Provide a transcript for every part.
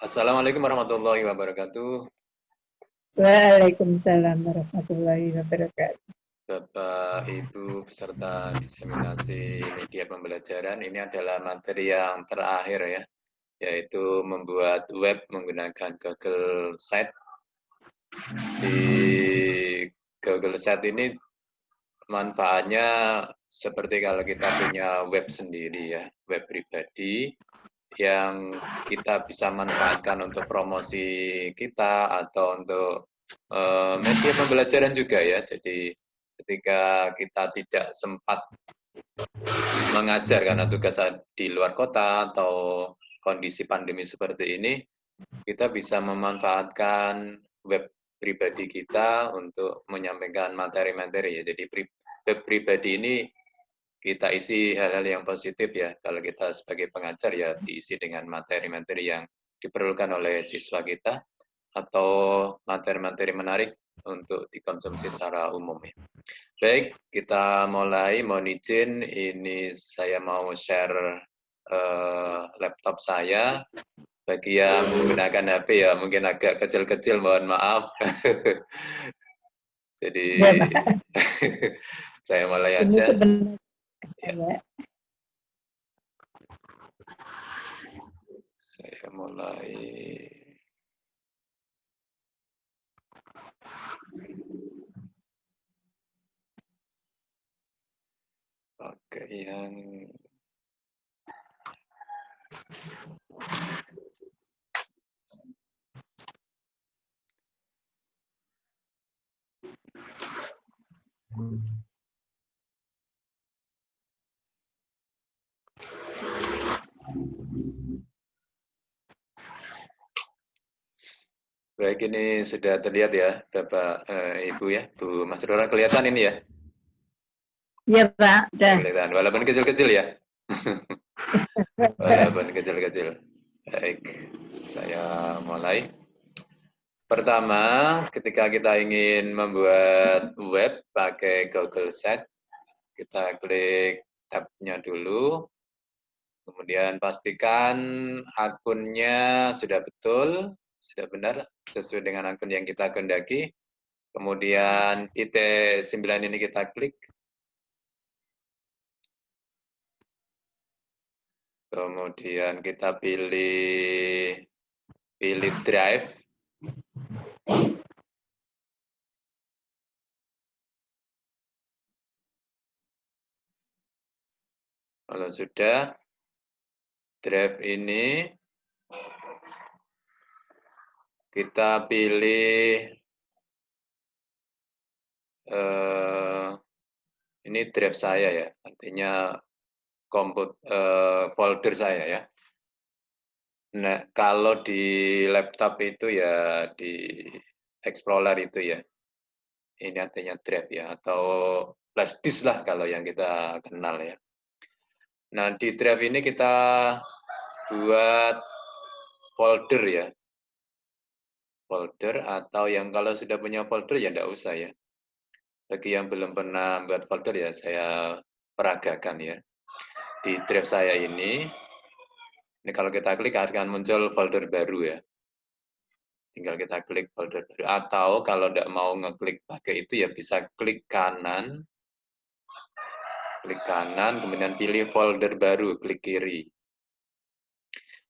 Assalamualaikum warahmatullahi wabarakatuh. Waalaikumsalam warahmatullahi wabarakatuh. Bapak, Ibu, peserta diseminasi media pembelajaran, ini adalah materi yang terakhir ya, yaitu membuat web menggunakan Google Site. Di Google Site ini manfaatnya seperti kalau kita punya web sendiri ya, web pribadi yang kita bisa manfaatkan untuk promosi kita atau untuk media pembelajaran juga ya. Jadi ketika kita tidak sempat mengajar karena tugas di luar kota atau kondisi pandemi seperti ini, kita bisa memanfaatkan web pribadi kita untuk menyampaikan materi-materi ya. Jadi web pribadi ini kita isi hal-hal yang positif ya. Kalau kita sebagai pengajar ya diisi dengan materi-materi yang diperlukan oleh siswa kita atau materi-materi menarik untuk dikonsumsi secara umum ya. Baik, kita mulai. Mohon izin, ini saya mau share laptop saya. Bagi yang menggunakan HP ya mungkin agak kecil-kecil, mohon maaf. Jadi Ya, Pak. saya mulai Ini aja. sebenarnya Ya, saya. saya mulai. Oke, yang baik, ini sudah terlihat ya, Bapak, Ibu ya, Bu Mas Rora, kelihatan ini ya? Ya, Pak. Ya, Dah. kelihatan, walaupun kecil-kecil ya. Walaupun kecil-kecil. Baik, saya mulai. Pertama, ketika kita ingin membuat web pakai Google Site, kita klik tab-nya dulu, kemudian pastikan akunnya sudah betul, sudah benar, sesuai dengan akun yang kita kehendaki. Kemudian titik 9 ini kita klik. Kemudian kita pilih drive. Kalau sudah, drive ini kita pilih ini drive saya ya, artinya folder saya ya. Nah, kalau di laptop itu ya di Explorer itu ya, ini artinya drive ya, atau flash disk lah kalau yang kita kenal ya. Nah, di drive ini kita buat folder ya, folder atau yang kalau sudah punya folder ya enggak usah ya. Bagi yang belum pernah buat folder ya saya peragakan ya. Di drive saya ini kalau kita klik akan muncul folder baru ya. Tinggal kita klik folder baru. Atau kalau tidak mau ngeklik pakai itu ya bisa klik kanan, kemudian pilih folder baru, klik kiri.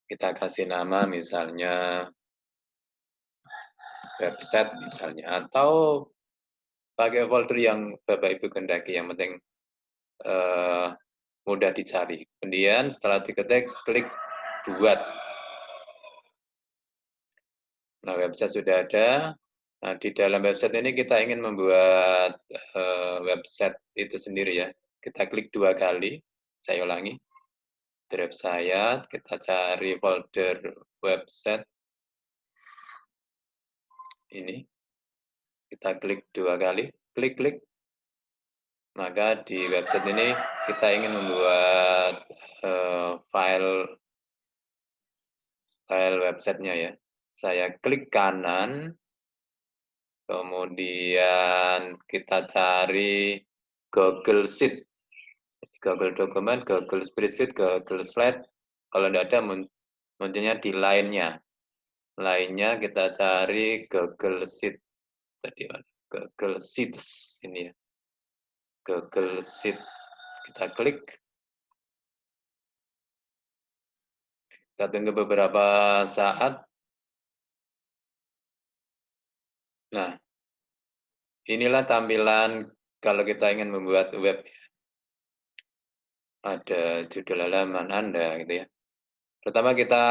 Kita kasih nama misalnya website misalnya, atau pakai folder yang Bapak Ibu kehendaki, yang penting mudah dicari. Kemudian setelah diketik, klik buat. Nah, website sudah ada. Nah, di dalam website ini kita ingin membuat website itu sendiri ya. Kita klik 2 kali. Saya ulangi. Drive saya, kita cari folder website. Ini. Kita klik 2 kali. Klik-klik. Maka di website ini kita ingin membuat file websitenya ya. Saya klik kanan, kemudian kita cari Google Sheet, Google Dokumen, Google Spreadsheet, Google Slide. Kalau tidak ada, munculnya di lainnya. lainnya kita cari Google Sheet tadi, Google Sheets ini ya. Google Sheet kita klik. Kita tunggu beberapa saat. Nah, inilah tampilan kalau kita ingin membuat web. Ada judul halaman Anda gitu ya. Pertama kita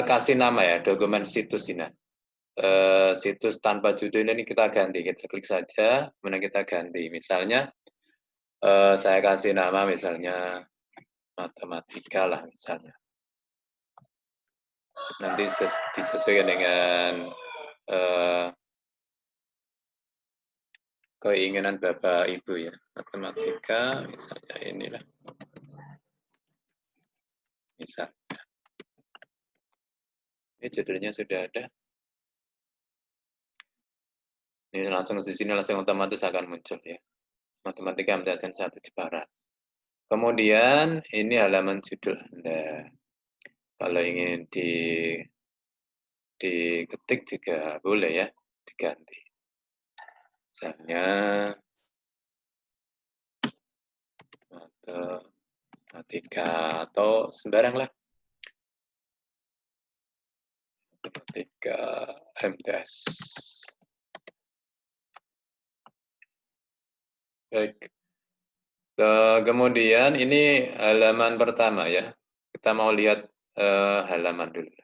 kasih nama ya, dokumen situs ini. Situs tanpa judul ini kita ganti, kita klik saja, kemudian kita ganti. Misalnya saya kasih nama misalnya matematika lah misalnya. Nanti disesuaikan dengan keinginan Bapak Ibu ya. Matematika misalnya inilah. Misal. Ini judulnya sudah ada. Ini langsung di sini langsung otomatis akan muncul ya. Matematika MTSN 1 Jepara. Kemudian ini halaman judul Anda. Kalau ingin diketik juga boleh ya, diganti. Misalnya matematika atau sembarang lah. Matematika MTS. Baik. Kemudian ini halaman pertama ya. Kita mau lihat halaman dulu.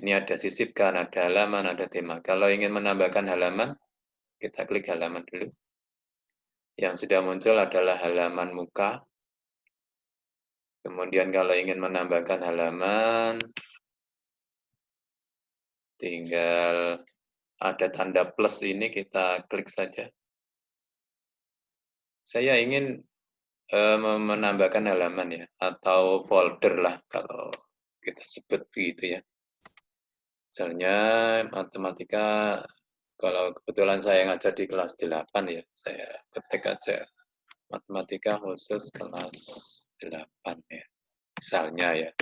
Ini ada sisipkan, ada halaman, ada tema. Kalau ingin menambahkan halaman, kita klik halaman dulu. Yang sudah muncul adalah halaman muka. Kemudian kalau ingin menambahkan halaman, tinggal ada tanda plus ini, kita klik saja. Saya ingin menambahkan halaman ya, atau folder lah kalau kita sebut begitu ya. Misalnya matematika, kalau kebetulan saya ngajar di kelas 8 ya, saya ketik aja matematika khusus kelas 8 ya. Misalnya ya.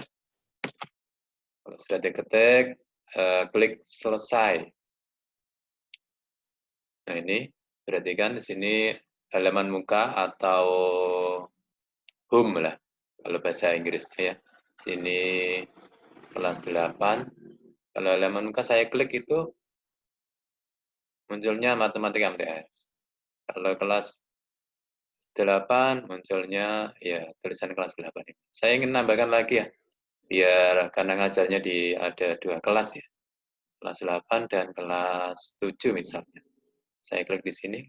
Kalau sudah diketik, klik selesai. Nah ini, berarti kan di sini halaman muka atau home lah, kalau bahasa Inggrisnya ya. Sini kelas 8. Kalau halaman muka saya klik itu, munculnya matematika MTS. Kalau kelas 8 munculnya ya tulisan kelas 8 ini. Saya ingin nambahkan lagi ya, biar karena ngajarnya ada 2 kelas ya. Kelas 8 dan kelas 7 misalnya. Saya klik di sini,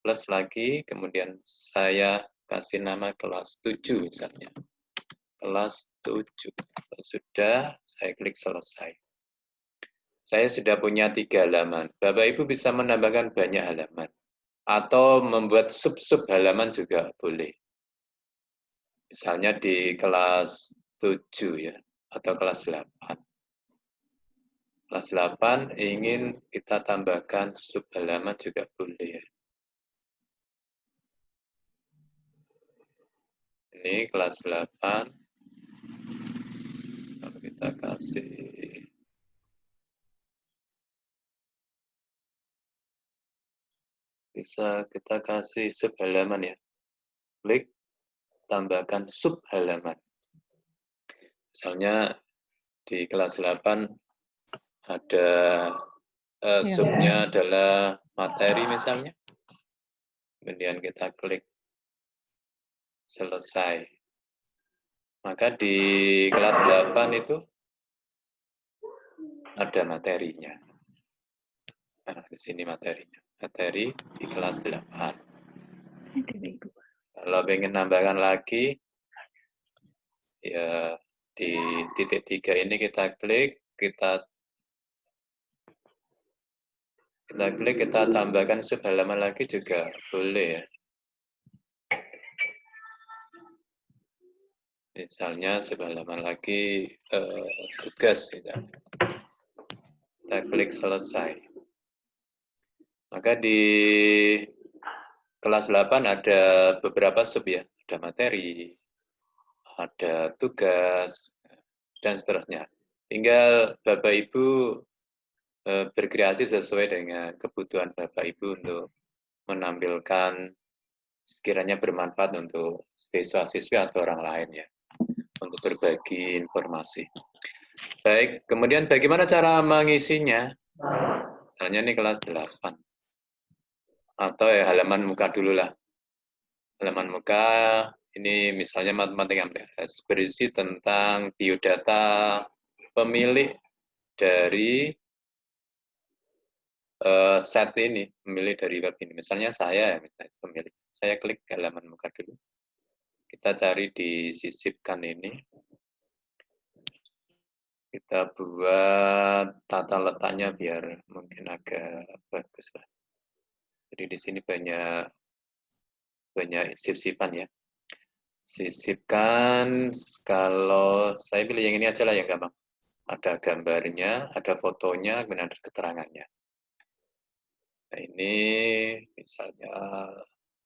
plus lagi, kemudian saya kasih nama kelas 7 misalnya. Kelas 7. Kalau sudah, saya klik selesai. Saya sudah punya 3 halaman. Bapak Ibu bisa menambahkan banyak halaman. Atau membuat sub-sub halaman juga boleh. Misalnya di kelas 7 ya, atau kelas 8. Kelas 8 ingin kita tambahkan sub halaman juga boleh ya. Ini kelas 8. Kalau kita kasih bisa kita kasih sub halaman ya. Klik tambahkan sub halaman. Misalnya di kelas 8 ada subnya adalah materi misalnya. Kemudian kita klik selesai. Maka di kelas 8 itu ada materinya. Nah, di sini materinya. Materi di kelas 8. Kalau ingin nambahkan lagi, ya di titik 3 ini kita klik, kita klik, kita tambahkan sub halaman lagi juga boleh ya. Misalnya sub halaman lagi tugas. Kita klik selesai. Maka di kelas 8 ada beberapa sub ya. Ada materi, ada tugas, dan seterusnya. Tinggal Bapak Ibu berkreasi sesuai dengan kebutuhan Bapak Ibu untuk menampilkan sekiranya bermanfaat untuk siswa-siswi atau orang lain ya, untuk berbagi informasi. Baik, kemudian bagaimana cara mengisinya? Misalnya ini kelas 8. Atau ya halaman muka dulu lah. Halaman muka, ini misalnya matematika MTS, berisi tentang biodata pemilih dari set ini, pemilih dari web ini. Misalnya saya, misalnya pemilih. Saya klik halaman muka dulu. Kita cari di sisipkan ini. Kita buat tata letaknya biar mungkin agak bagus lah. Jadi di sini banyak sip-sipan ya. Sisipkan, kalau saya pilih yang ini aja lah yang gampang. Ada gambarnya, ada fotonya, kemudian ada keterangannya. Nah ini misalnya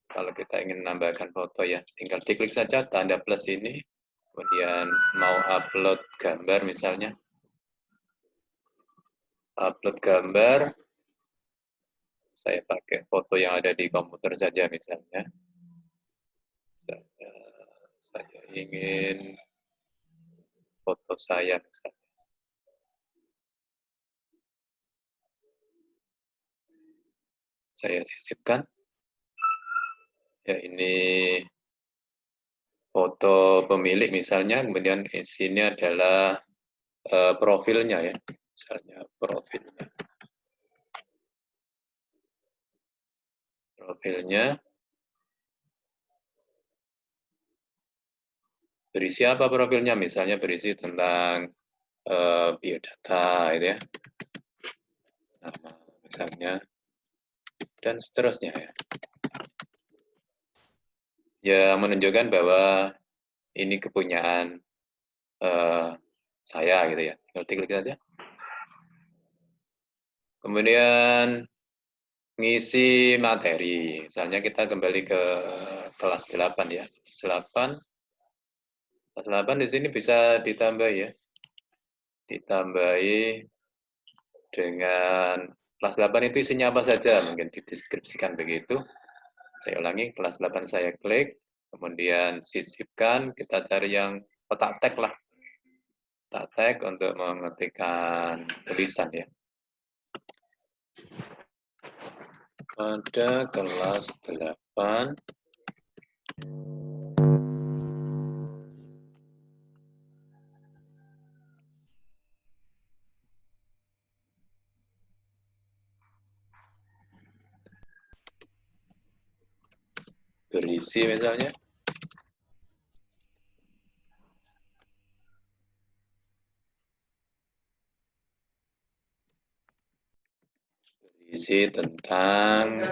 kalau kita ingin menambahkan foto ya, tinggal diklik saja tanda plus ini, kemudian mau upload gambar misalnya. Upload gambar, saya pakai foto yang ada di komputer saja misalnya. Saya ingin foto saya misalnya. Saya sisipkan. Ya ini foto pemilik misalnya, kemudian di sini adalah profilnya ya, misalnya profilnya. Berisi apa profilnya? Misalnya berisi tentang biodata, gitu ya. Nama misalnya, dan seterusnya ya. Ya menunjukkan bahwa ini kepunyaan saya gitu ya. Tinggal klik saja. Kemudian ngisi materi. Misalnya kita kembali ke kelas 8 ya. Kelas 8 di sini bisa ditambah ya. Ditambahi dengan kelas 8 itu isinya apa saja, mungkin dideskripsikan begitu. Saya ulangi, kelas 8 saya klik, kemudian sisipkan, kita cari yang kotak tag lah. Kotak tag untuk mengetikkan tulisan ya. Pada kelas 8, berisi misalnya. Berisi tentang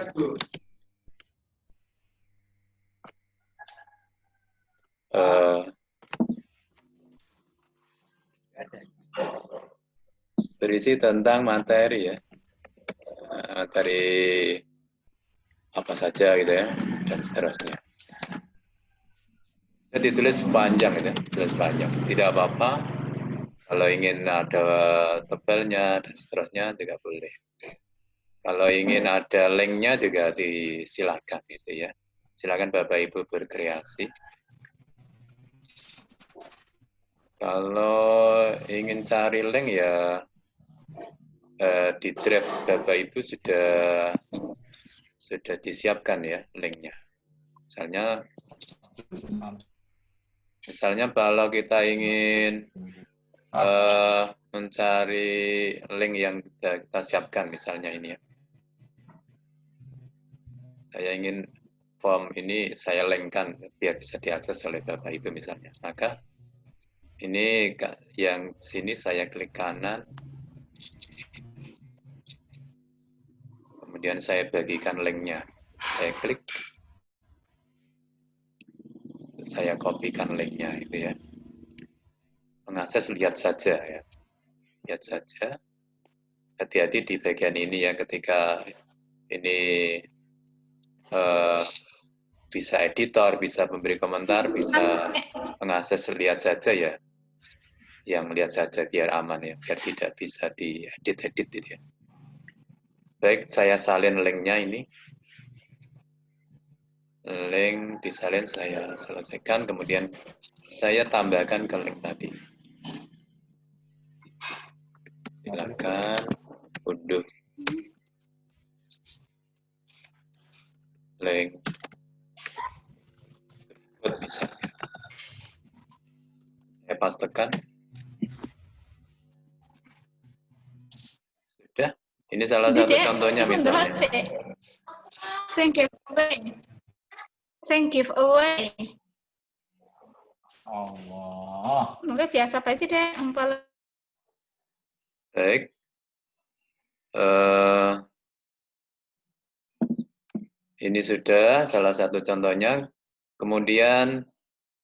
berisi tentang materi ya. Materi apa saja gitu ya, dan seterusnya. Jadi ditulis panjang gitu, tulis panjang. Tidak apa-apa. Kalau ingin ada tebelnya dan seterusnya juga boleh. Kalau ingin ada linknya juga disilakan gitu ya. Silakan Bapak Ibu berkreasi. Kalau ingin cari link ya di drive Bapak Ibu sudah disiapkan ya linknya. Misalnya kalau kita ingin mencari link yang kita siapkan, misalnya ini ya. Saya ingin form ini saya linkkan biar bisa diakses oleh Bapak Ibu misalnya. Maka ini yang sini saya klik kanan. Kemudian saya bagikan linknya. Saya klik. Saya kopikan linknya itu ya. Mengakses lihat saja ya. Lihat saja. Hati-hati di bagian ini ya, ketika ini bisa editor, bisa memberi komentar, bisa mengakses lihat saja ya. yang lihat saja biar aman ya, biar tidak bisa diedit-edit gitu ya. Baik, saya salin linknya ini. Link disalin saya selesaikan, kemudian saya tambahkan ke link tadi. Silakan unduh link berikut misalnya. Saya pastekan. Sudah. Ini salah satu contohnya misalnya. Send giveaway. Send giveaway. Allah. Mungkin biasa pasti deh. Baik. Ini sudah salah satu contohnya. Kemudian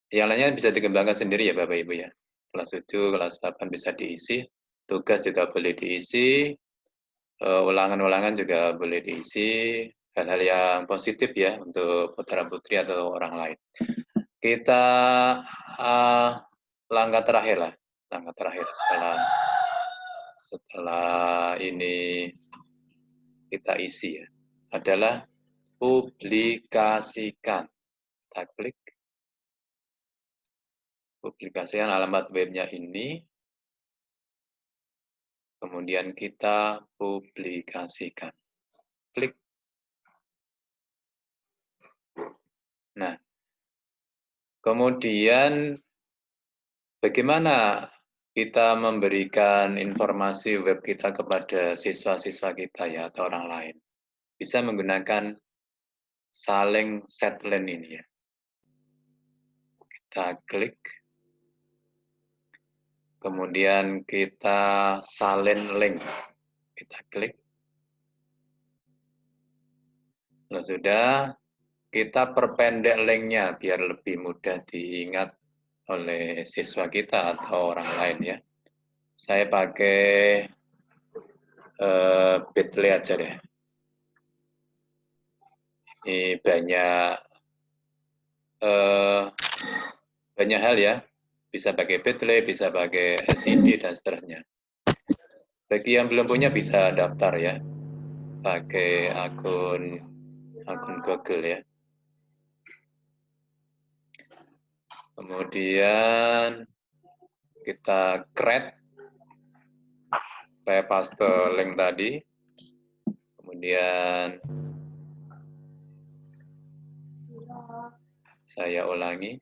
yang lainnya bisa dikembangkan sendiri ya Bapak Ibu ya. Kelas 7, kelas 8 bisa diisi. Tugas juga boleh diisi. Ulangan-ulangan juga boleh diisi. Hal-hal yang positif ya untuk putra-putri atau orang lain. Kita langkah terakhir lah. Langkah terakhir setelah ini kita isi ya. Adalah publikasikan. Kita klik. Publikasikan alamat webnya ini. Kemudian kita publikasikan. Klik. Nah, kemudian bagaimana kita memberikan informasi web kita kepada siswa-siswa kita ya atau orang lain? Bisa menggunakan saling setlin ini ya. Kita klik. Kemudian kita salin link. Kita klik. Nah, sudah, kita perpendek linknya biar lebih mudah diingat oleh siswa kita atau orang lain ya. Saya pakai Bitly aja deh. Ini banyak hal ya. Bisa pakai Bitly, bisa pakai SID dan seterusnya. Bagi yang belum punya bisa daftar ya. Pakai akun Google ya. Kemudian kita create. Saya paste link tadi. Kemudian saya ulangi.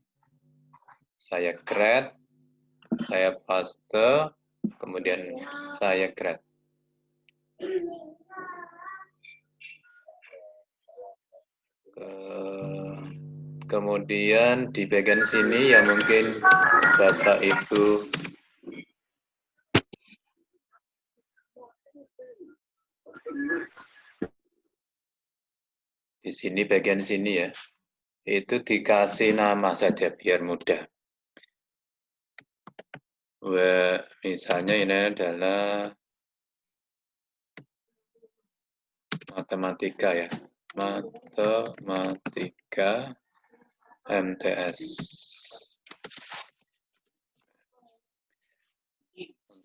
Saya create. Saya paste. Kemudian saya create. Kemudian di bagian sini yang mungkin Bapak Ibu di sini bagian sini ya, itu dikasih nama saja biar mudah. Misalnya ini adalah matematika ya, matematika MTS.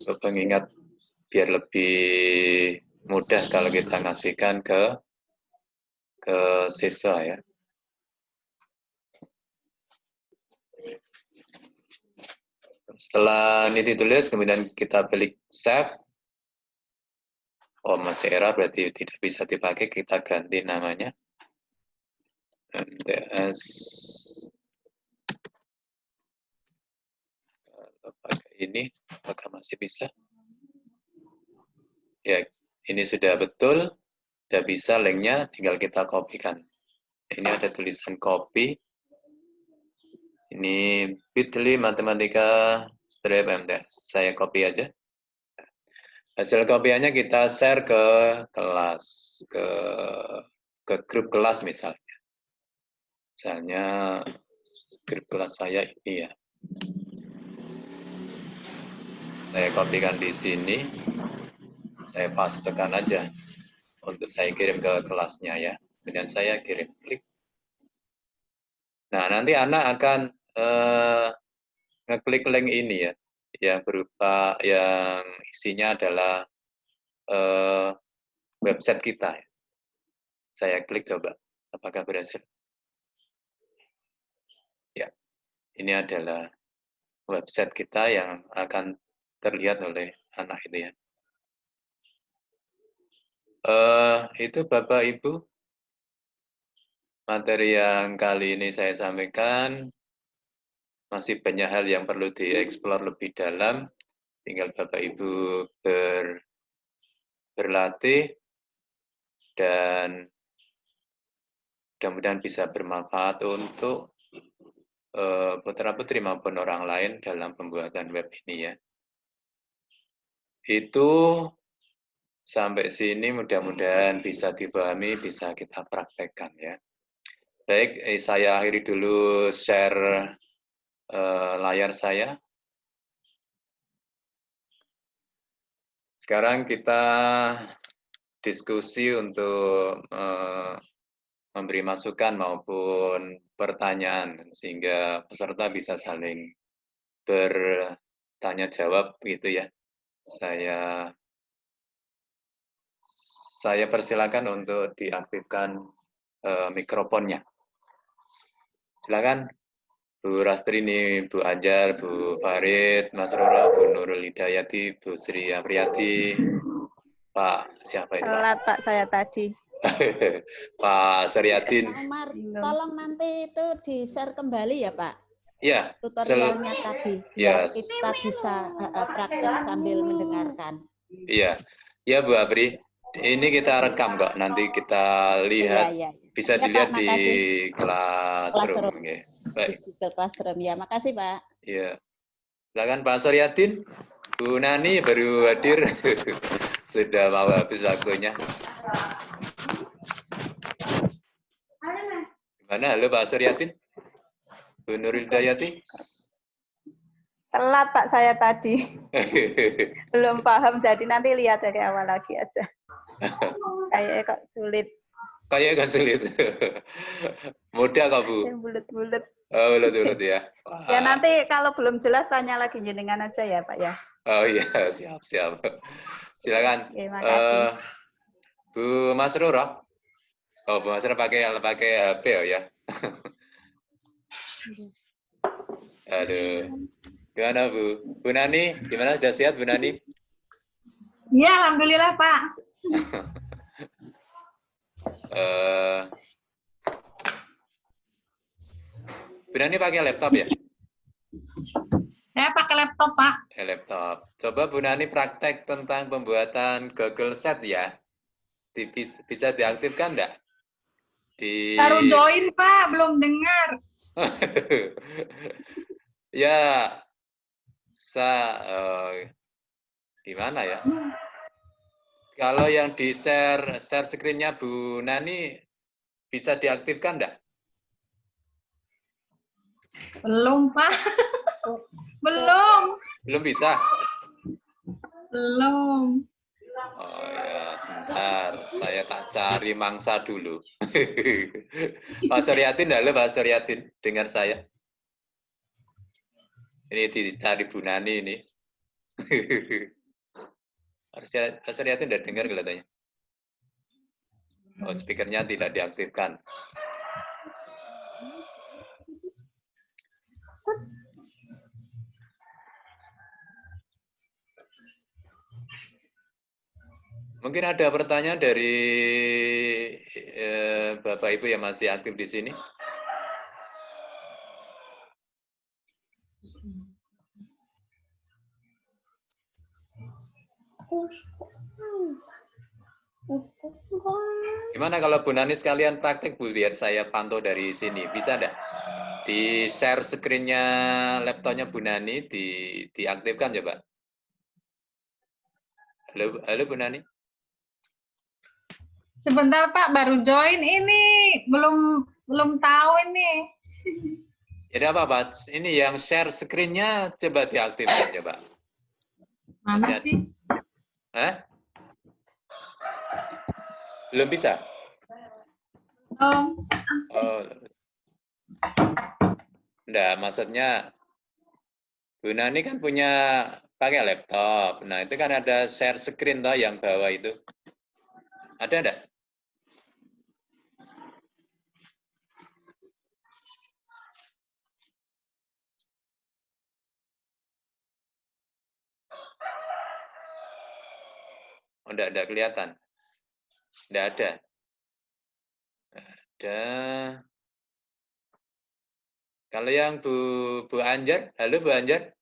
Untuk pengingat biar lebih mudah kalau kita ngasihkan ke siswa ya. Setelah ini ditulis, kemudian kita klik save. Oh, masih error, berarti tidak bisa dipakai. Kita ganti namanya. MTS. Kalau pakai ini, apakah masih bisa? Ya, ini sudah betul. Sudah bisa linknya, tinggal kita kopikan. Ini ada tulisan copy. Ini Bitly matematika strip MTS. Saya copy aja. Hasil kopiannya kita share ke kelas, ke grup kelas misalnya. Misalnya grup kelas saya ini ya. Saya kopikan di sini. Saya pastekan aja untuk saya kirim ke kelasnya ya. Kemudian saya kirim, klik. Nah, nanti anak akan ngeklik link ini ya. yang berupa yang isinya adalah website kita. Saya klik coba, apakah berhasil? Ya, ini adalah website kita yang akan terlihat oleh anak itu ya. Itu Bapak Ibu, materi yang kali ini saya sampaikan, masih banyak hal yang perlu dieksplor lebih dalam, tinggal Bapak Ibu berlatih, dan mudah-mudahan bisa bermanfaat untuk putra-putri maupun orang lain dalam pembuatan web ini ya. Itu sampai sini mudah-mudahan bisa dipahami, bisa kita praktekkan ya. Baik, saya akhiri dulu share layar saya. Sekarang kita diskusi untuk memberi masukan maupun pertanyaan, sehingga peserta bisa saling bertanya jawab gitu ya. Saya persilakan untuk diaktifkan mikrofonnya. Silakan Bu Rastrini, Bu Anjar, Bu Farid, Mas Roro, Bu Nurul Hidayati, Bu Sri Apriyati, Pak siapa ini Pak? Telat Pak saya tadi. Pak Suryadin. Pak Umar, tolong nanti itu di-share kembali ya Pak. Ya. Tutorialnya tadi, biar kita bisa praktek sambil mendengarkan. Iya, ya Bu Apri. Ini kita rekam kok, nanti kita lihat. Iya. Bisa ya, dilihat Pak, di Classroom. Di Google Classroom ya, makasih Pak. Iya. Silakan Pak Suryadin. Bu Nani baru hadir. Sudah mau habis waktunya. Gimana? Halo Pak Suryadin? Bu Nurul Hidayati? Telat Pak saya tadi. Belum paham, jadi nanti lihat dari awal lagi aja. Kayaknya kok sulit. Kayaknya agak sulit. Mudah kok Bu? Bulet-bulet. Oh, bulet-bulet ya. Wah. Ya nanti kalau belum jelas tanya lagi jenengan aja ya Pak ya. Oh iya, siap. Silakan. Oke, makasih. Bu Mas Roro. Oh, Bu Mas Roro pakai HP ya. Aduh. Gimana Bu? Bu Nani, gimana? Sudah sehat Bu Nani? Ya, alhamdulillah Pak. Bu Nani pakai laptop ya? Saya pakai laptop Pak. Laptop. Coba Bu Nani praktek tentang pembuatan Google Sheet ya. Bisa diaktifkan enggak? Baru join Pak, belum dengar. Ya, gimana ya? Kalau yang di share screen-nya Bu Nani bisa diaktifkan enggak? Belum Pak. Belum bisa? Belum. Oh ya, sebentar. Saya tak cari mangsa dulu. Pak Suryadin, halo Pak Suryadin, dengar saya? Ini dicari Bu Nani ini. Pak Suryadin udah dengar kelihatannya. Oh, speakernya tidak diaktifkan. Mungkin ada pertanyaan dari Bapak Ibu yang masih aktif di sini. Gimana kalau Bu Nani sekalian praktek Bu, biar saya pantau dari sini, bisa enggak? Di share screen-nya laptopnya Bu Nani, diaktifkan coba. Halo Bu Nani. Sebentar Pak, baru join ini. Belum tahu ini. Ya apa Pak? Ini yang share screen-nya coba diaktifkan coba. Mana sih? Belum bisa? Oh. Enggak, maksudnya Bu Nani kan punya pakai laptop. Nah, itu kan ada share screen toh yang bawah itu. Ada enggak? Oh, enggak kelihatan. Enggak ada. Ada. Kalau yang Bu Anjar, halo Bu Anjar.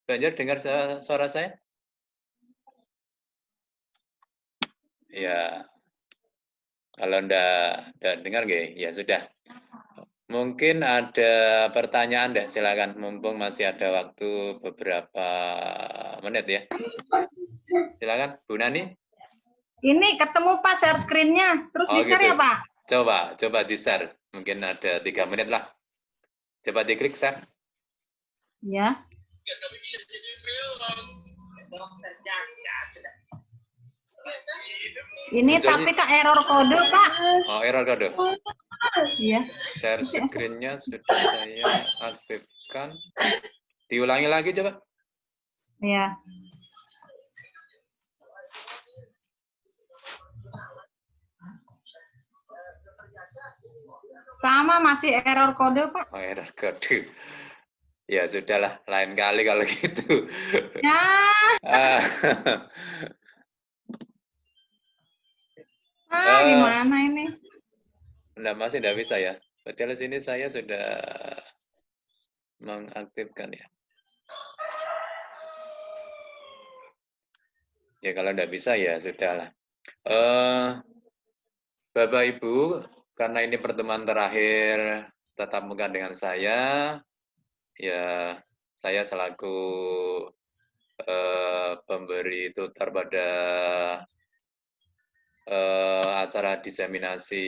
Bu Anjar dengar suara saya? Ya. Kalau enggak dengar nggih, ya sudah. Mungkin ada pertanyaan deh, silakan. Mumpung masih ada waktu beberapa menit ya. Silakan, Bu Nani. Ini ketemu Pak share screen-nya. Terus Oh, di-share gitu. ya Pak? Coba di-share. Mungkin ada 3 menit lah. Coba diklik share. Ya. Ini tapi Kak error kode Pak. Oh, error kode. Iya. Share screen-nya sudah saya aktifkan. Diulangi lagi coba. Iya. Sama masih error kode Pak. Oh, error kode. Ya sudahlah, lain kali kalau gitu. Ya. Gimana ini? Enggak, masih enggak bisa ya. Padahal sini saya sudah mengaktifkan ya. Ya kalau enggak bisa ya sudahlah. Bapak Ibu, karena ini pertemuan terakhir tatap muka dengan saya, ya saya selaku pemberi tutor pada acara diseminasi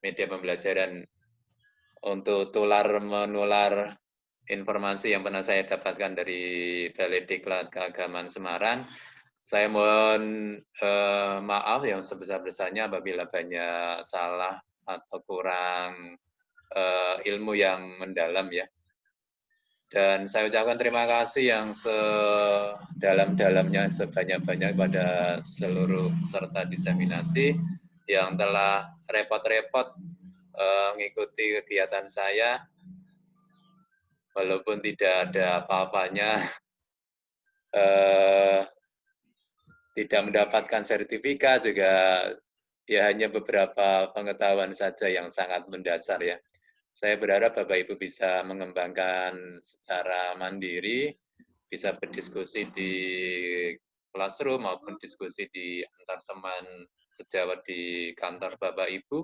media pembelajaran untuk tular-menular informasi yang pernah saya dapatkan dari Balai Diklat Keagamaan Semarang. Saya mohon maaf yang sebesar-besarnya apabila banyak salah atau kurang ilmu yang mendalam ya. Dan saya ucapkan terima kasih yang sedalam-dalamnya, sebanyak-banyak kepada seluruh peserta diseminasi yang telah repot-repot mengikuti kegiatan saya, walaupun tidak ada apa-apanya, tidak mendapatkan sertifikat juga, ya hanya beberapa pengetahuan saja yang sangat mendasar ya. Saya berharap Bapak Ibu bisa mengembangkan secara mandiri, bisa berdiskusi di classroom maupun diskusi di antar teman sejawat di kantor Bapak Ibu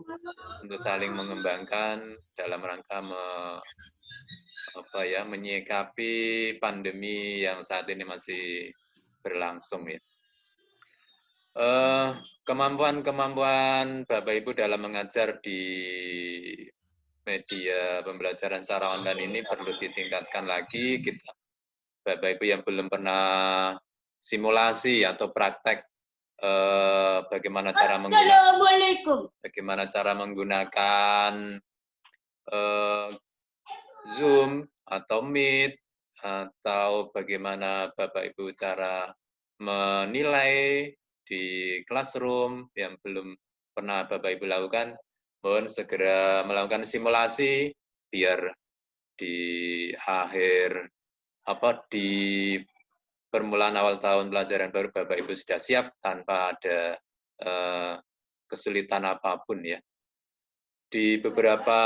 untuk saling mengembangkan dalam rangka menyikapi pandemi yang saat ini masih berlangsung ya. Kemampuan Bapak Ibu dalam mengajar di media pembelajaran secara online ini perlu ditingkatkan lagi. Kita Bapak Ibu yang belum pernah simulasi atau praktek bagaimana cara menggunakan Zoom atau Meet, atau bagaimana Bapak Ibu cara menilai di classroom yang belum pernah Bapak Ibu lakukan, mohon segera melakukan simulasi biar di di permulaan awal tahun pelajaran baru Bapak Ibu sudah siap tanpa ada kesulitan apapun ya. Di beberapa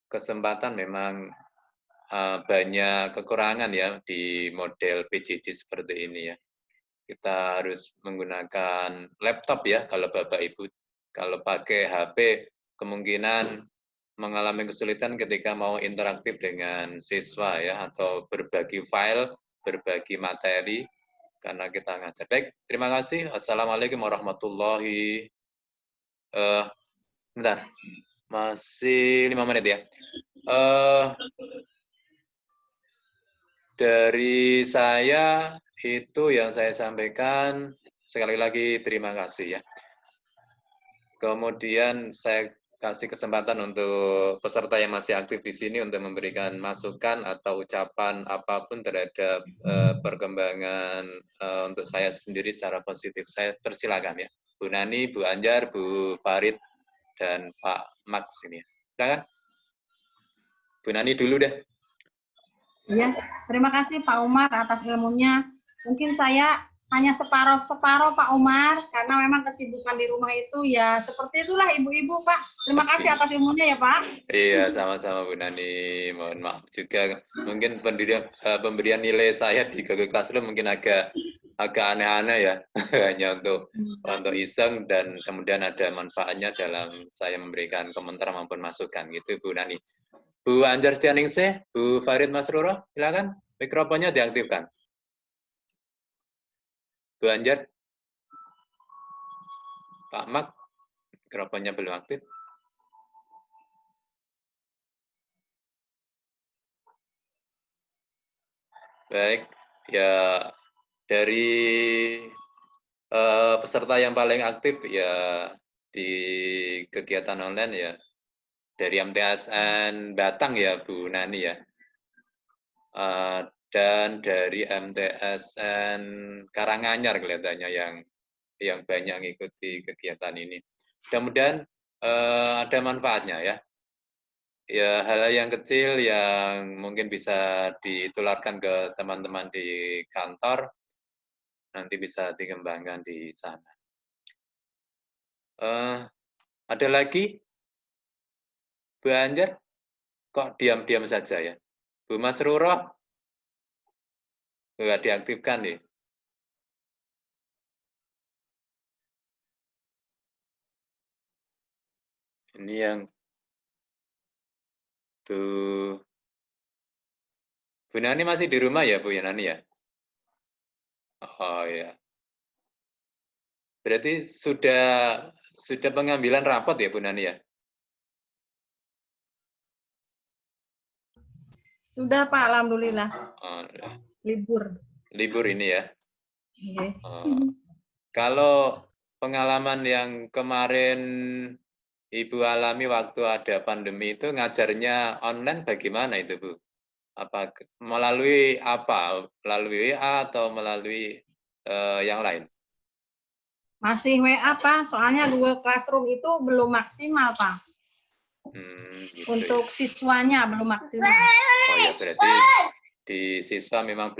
kesempatan memang banyak kekurangan ya di model PJJ seperti ini ya. Kita harus menggunakan laptop ya kalau Bapak Ibu. Kalau pakai HP kemungkinan mengalami kesulitan ketika mau interaktif dengan siswa ya, atau berbagi file, berbagi materi karena kita ngajar. Baik, terima kasih. Assalamualaikum warahmatullahi bentar. Masih 5 menit ya. Dari saya itu yang saya sampaikan. Sekali lagi terima kasih ya. Kemudian saya kasih kesempatan untuk peserta yang masih aktif di sini untuk memberikan masukan atau ucapan apapun terhadap perkembangan untuk saya sendiri secara positif. Saya persilakan ya. Bu Nani, Bu Anjar, Bu Farid, dan Pak Max ini. Silakan. Bu Nani dulu deh. Iya, terima kasih Pak Umar atas ilmunya. Mungkin saya hanya separuh-separuh Pak Umar, karena memang kesibukan di rumah itu ya seperti itulah ibu-ibu Pak. Terima kasih atas ilmunya ya Pak. Iya, sama-sama Bu Nani. Mohon maaf juga, mungkin pemberian nilai saya di Google Classroom mungkin agak aneh-aneh ya, hanya untuk iseng dan kemudian ada manfaatnya dalam saya memberikan komentar maupun masukan gitu Bu Nani. Bu Anjar Setianingsih, Bu Farid Masruro, silakan mikrofonnya diaktifkan. Bu Anjar, Pak Mak, mikrofonnya belum aktif. Baik, ya dari peserta yang paling aktif ya di kegiatan online ya dari MTSN Batang ya Bu Nani ya, dan dari MTSN Karanganyar kelihatannya yang banyak mengikuti kegiatan ini. Mudah-mudahan ada manfaatnya ya. Ya hal yang kecil yang mungkin bisa ditularkan ke teman-teman di kantor, nanti bisa dikembangkan di sana. Ada lagi? Bu Anjar? Kok diam-diam saja ya? Bu Masruro? Nggak diaktifkan nih. Ini yang Bu Nani masih di rumah ya Bu Nani ya? Oh ya. Berarti sudah pengambilan rapot ya Bu Nani ya? Sudah Pak, alhamdulillah. Oh, Libur. libur ini ya? Okay. Kalau pengalaman yang kemarin Ibu alami waktu ada pandemi itu ngajarnya online bagaimana itu Bu? Apa melalui apa? Melalui WA atau melalui yang lain? Masih WA Pak, soalnya Google Classroom itu belum maksimal Pak. Gitu untuk ya. Siswanya belum maksimal. Oh ya, berarti di siswa memang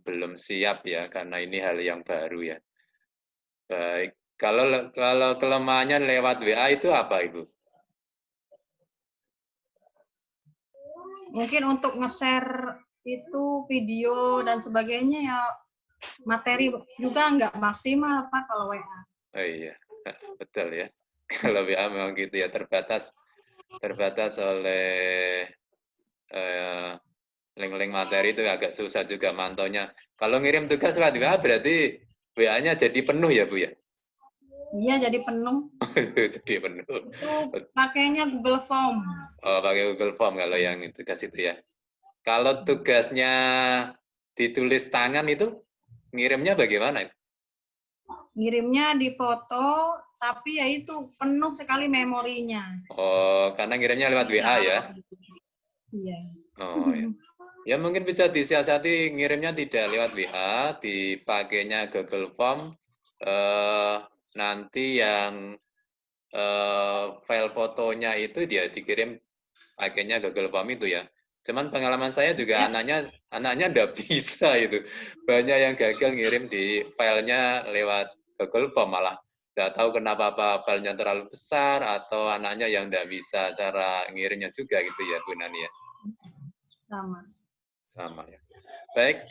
belum siap ya, karena ini hal yang baru ya. Baik, kalau kelemahannya lewat WA itu apa Ibu? Mungkin untuk nge-share itu video dan sebagainya ya materi juga nggak maksimal Pak kalau WA. Oh iya, betul ya. Kalau WA memang gitu ya, terbatas oleh link-link materi itu agak susah juga mantaunya. Kalau ngirim tugas lewat WA berarti WA-nya jadi penuh ya Bu ya? Iya, jadi penuh. Jadi penuh. Itu pakainya Google Form. Oh, pakai Google Form kalau yang tugas itu ya. Kalau tugasnya ditulis tangan itu ngirimnya bagaimana? Ngirimnya di foto, tapi ya itu penuh sekali memorinya. Oh, karena ngirimnya lewat WA ya? Iya. Oh ya. Ya mungkin bisa disiasati ngirimnya tidak lewat WA, dipakainya Google Form. Nanti yang file fotonya itu dia dikirim pakainya Google Form itu ya. Cuman pengalaman saya juga anaknya enggak bisa itu. Banyak yang gagal ngirim di filenya lewat Google Form, malah nggak tahu kenapa apa filenya terlalu besar atau anaknya yang nggak bisa cara ngirimnya juga gitu ya Bu Nani ya. Sama ya. Baik,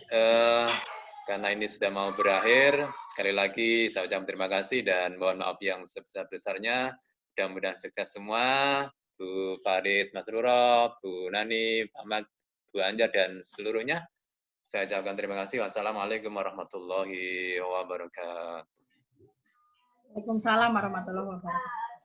karena ini sudah mau berakhir, sekali lagi saya ucapkan terima kasih dan mohon maaf yang sebesar-besarnya. Mudah-mudahan sukses semua, Bu Farid Masruro, Bu Nani, Pak Mat, Bu Anjar, dan seluruhnya. Saya ucapkan terima kasih. Wassalamualaikum warahmatullahi wabarakatuh. Waalaikumsalam warahmatullahi wabarakatuh.